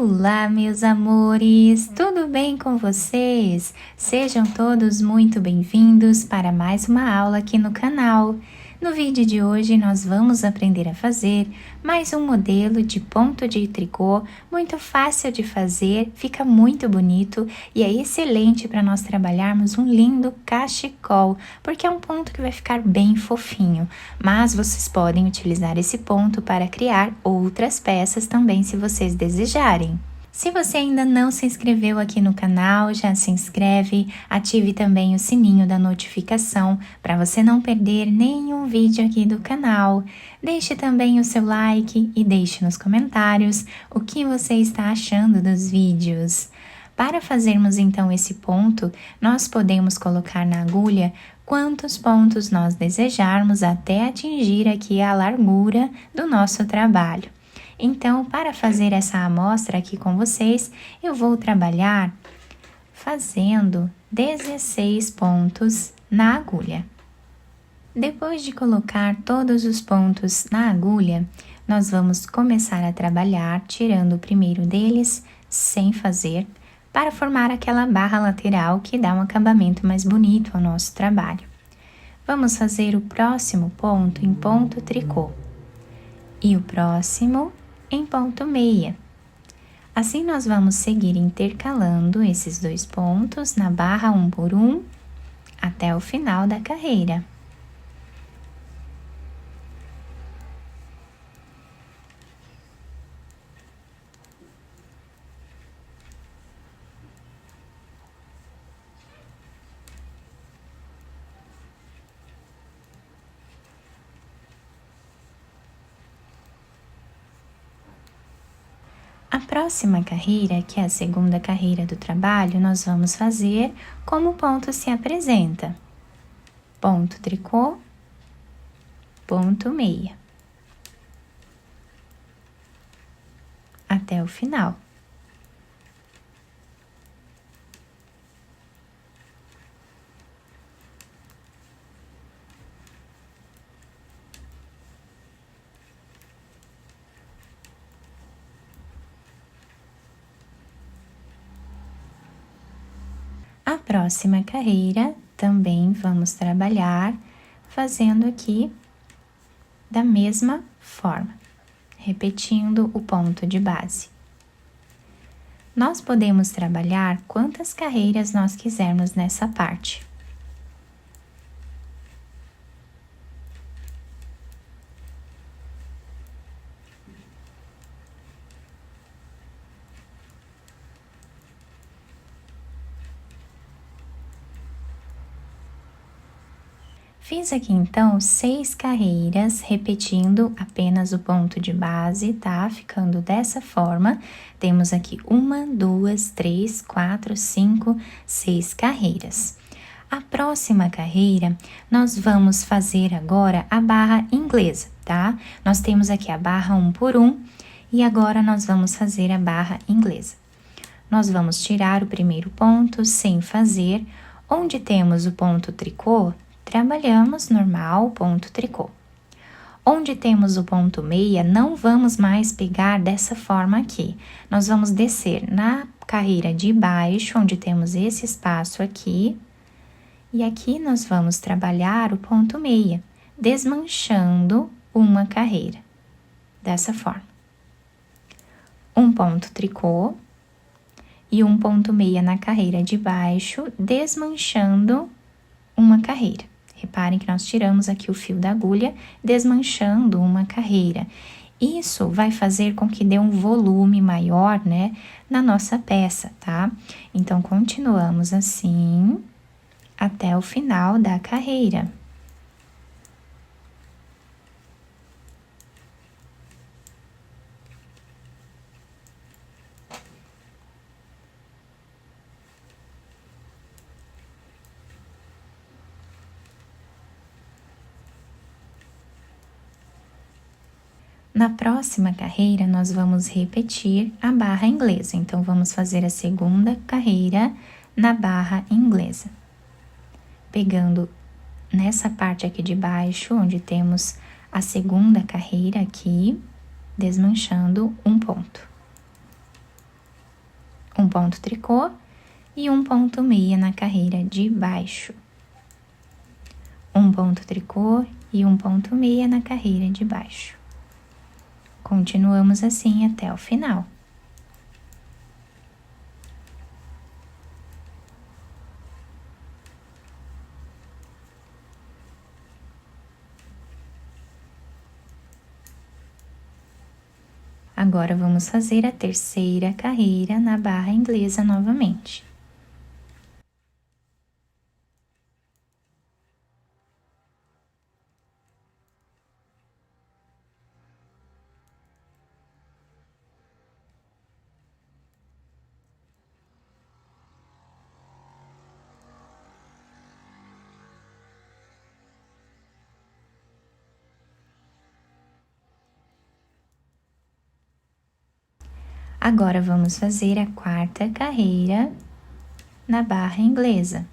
Olá, meus amores! Tudo bem com vocês? Sejam todos muito bem-vindos para mais uma aula aqui no canal. No vídeo de hoje, nós vamos aprender a fazer mais um modelo de ponto de tricô, muito fácil de fazer, fica muito bonito e é excelente para nós trabalharmos um lindo cachecol, porque é um ponto que vai ficar bem fofinho, mas vocês podem utilizar esse ponto para criar outras peças também, se vocês desejarem. Se você ainda não se inscreveu aqui no canal, já se inscreve, ative também o sininho da notificação para você não perder nenhum vídeo aqui do canal. Deixe também o seu like e deixe nos comentários o que você está achando dos vídeos. Para fazermos então esse ponto, nós podemos colocar na agulha quantos pontos nós desejarmos até atingir aqui a largura do nosso trabalho. Então, para fazer essa amostra aqui com vocês, eu vou trabalhar fazendo 16 pontos na agulha. Depois de colocar todos os pontos na agulha, nós vamos começar a trabalhar tirando o primeiro deles sem fazer, para formar aquela barra lateral que dá um acabamento mais bonito ao nosso trabalho. Vamos fazer o próximo ponto em ponto tricô e o próximo em ponto meia. Assim, nós vamos seguir intercalando esses dois pontos na barra um por um até o final da carreira. A próxima carreira, que é a segunda carreira do trabalho, nós vamos fazer como o ponto se apresenta. Ponto tricô, ponto meia. Até o final. A próxima carreira também vamos trabalhar fazendo aqui da mesma forma, repetindo o ponto de base. Nós podemos trabalhar quantas carreiras nós quisermos nessa parte. Fiz aqui então 6 carreiras, repetindo apenas o ponto de base, tá? Ficando dessa forma, temos aqui 1, 2, 3, 4, 5, 6 carreiras. A próxima carreira, nós vamos fazer agora a barra inglesa, tá? Nós temos aqui a barra 1 por 1 e agora nós vamos fazer a barra inglesa. Nós vamos tirar o primeiro ponto sem fazer, onde temos o ponto tricô, trabalhamos normal, ponto tricô. Onde temos o ponto meia, não vamos mais pegar dessa forma aqui. Nós vamos descer na carreira de baixo, onde temos esse espaço aqui. E aqui nós vamos trabalhar o ponto meia, desmanchando uma carreira. Dessa forma. Um ponto tricô e um ponto meia na carreira de baixo, desmanchando uma carreira. Reparem que nós tiramos aqui o fio da agulha, desmanchando uma carreira. Isso vai fazer com que dê um volume maior, né, na nossa peça, tá? Então, continuamos assim até o final da carreira. Na próxima carreira, nós vamos repetir a barra inglesa. Então, vamos fazer a segunda carreira na barra inglesa. Pegando nessa parte aqui de baixo, onde temos a segunda carreira aqui, desmanchando um ponto. um ponto tricô e um ponto meia na carreira de baixo. Um ponto tricô e um ponto meia na carreira de baixo. Continuamos assim até o final. Agora, vamos fazer a terceira carreira na barra inglesa novamente. Agora, vamos fazer a quarta carreira na barra inglesa.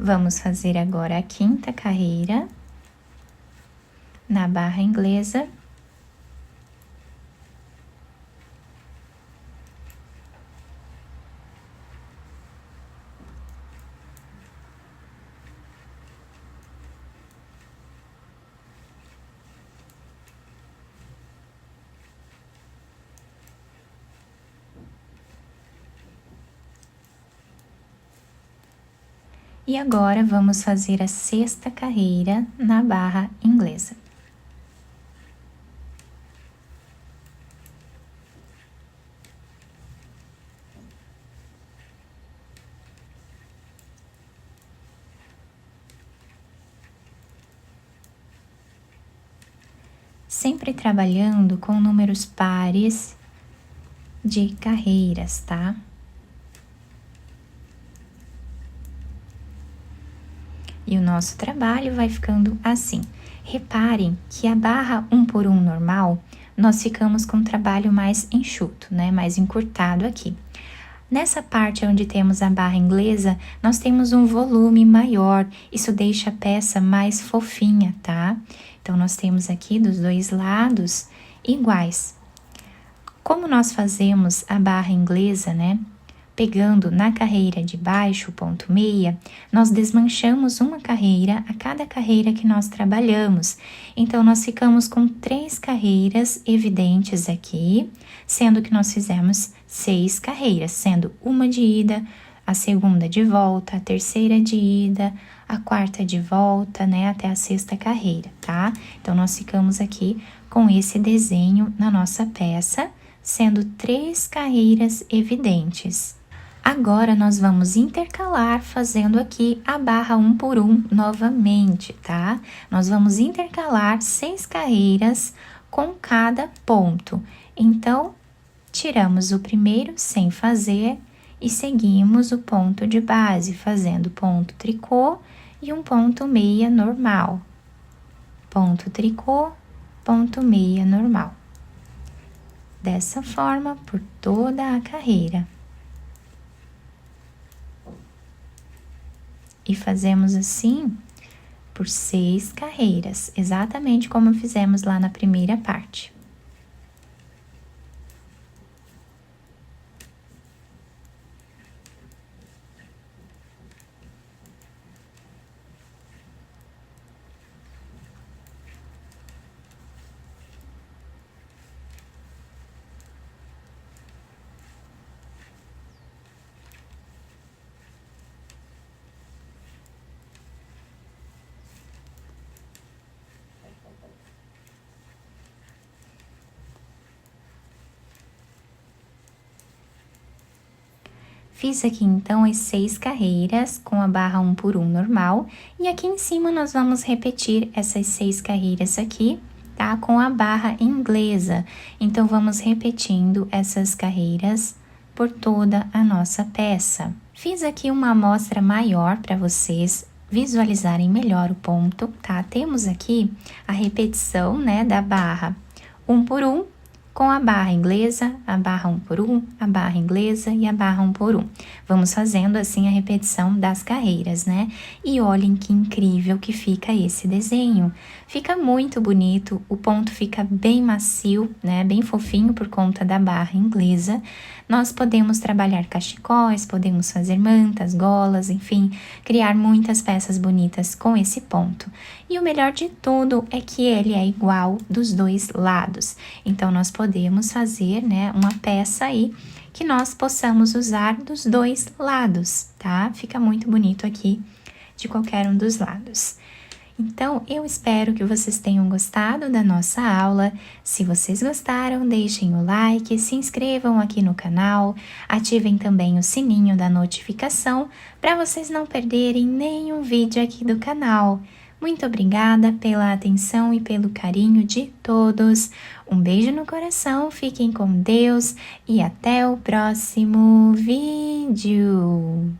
Vamos fazer agora a quinta carreira na barra inglesa. E agora, vamos fazer a sexta carreira na barra inglesa. Sempre trabalhando com números pares de carreiras, tá? E o nosso trabalho vai ficando assim. Reparem que a barra 1 por 1 normal, nós ficamos com um trabalho mais enxuto, né? Mais encurtado aqui. Nessa parte onde temos a barra inglesa, nós temos um volume maior. Isso deixa a peça mais fofinha, tá? Então, nós temos aqui dos dois lados iguais. Como nós fazemos a barra inglesa, né? Pegando na carreira de baixo, ponto meia, nós desmanchamos uma carreira a cada carreira que nós trabalhamos. Então, nós ficamos com 3 carreiras evidentes aqui, sendo que nós fizemos 6 carreiras, sendo uma de ida, a segunda de volta, a terceira de ida, a quarta de volta, né, até a sexta carreira, tá? Então, nós ficamos aqui com esse desenho na nossa peça, sendo 3 carreiras evidentes. Agora, nós vamos intercalar fazendo aqui a barra 1 por 1 novamente, tá? Nós vamos intercalar 6 carreiras com cada ponto. Então, tiramos o primeiro sem fazer e seguimos o ponto de base, fazendo ponto tricô e um ponto meia normal. Ponto tricô, ponto meia normal. Dessa forma, por toda a carreira. E fazemos assim por 6 carreiras, exatamente como fizemos lá na primeira parte. Fiz aqui, então, as 6 carreiras com a barra 1 por 1 normal. E aqui em cima, nós vamos repetir essas 6 carreiras aqui, tá? Com a barra inglesa. Então, vamos repetindo essas carreiras por toda a nossa peça. Fiz aqui uma amostra maior para vocês visualizarem melhor o ponto, tá? Temos aqui a repetição, né, da barra 1 por 1, com a barra inglesa, a barra 1 por 1, a barra inglesa e a barra 1 por 1. Vamos fazendo assim a repetição das carreiras, né? E olhem que incrível que fica esse desenho. Fica muito bonito, o ponto fica bem macio, né? Bem fofinho por conta da barra inglesa. Nós podemos trabalhar cachecóis, podemos fazer mantas, golas, enfim, criar muitas peças bonitas com esse ponto. E o melhor de tudo é que ele é igual dos dois lados. Então, nós podemos fazer, né, uma peça aí que nós possamos usar dos dois lados, tá? Fica muito bonito aqui de qualquer um dos lados. Então, eu espero que vocês tenham gostado da nossa aula. Se vocês gostaram, deixem o like, se inscrevam aqui no canal, ativem também o sininho da notificação para vocês não perderem nenhum vídeo aqui do canal. Muito obrigada pela atenção e pelo carinho de todos. Um beijo no coração, fiquem com Deus e até o próximo vídeo.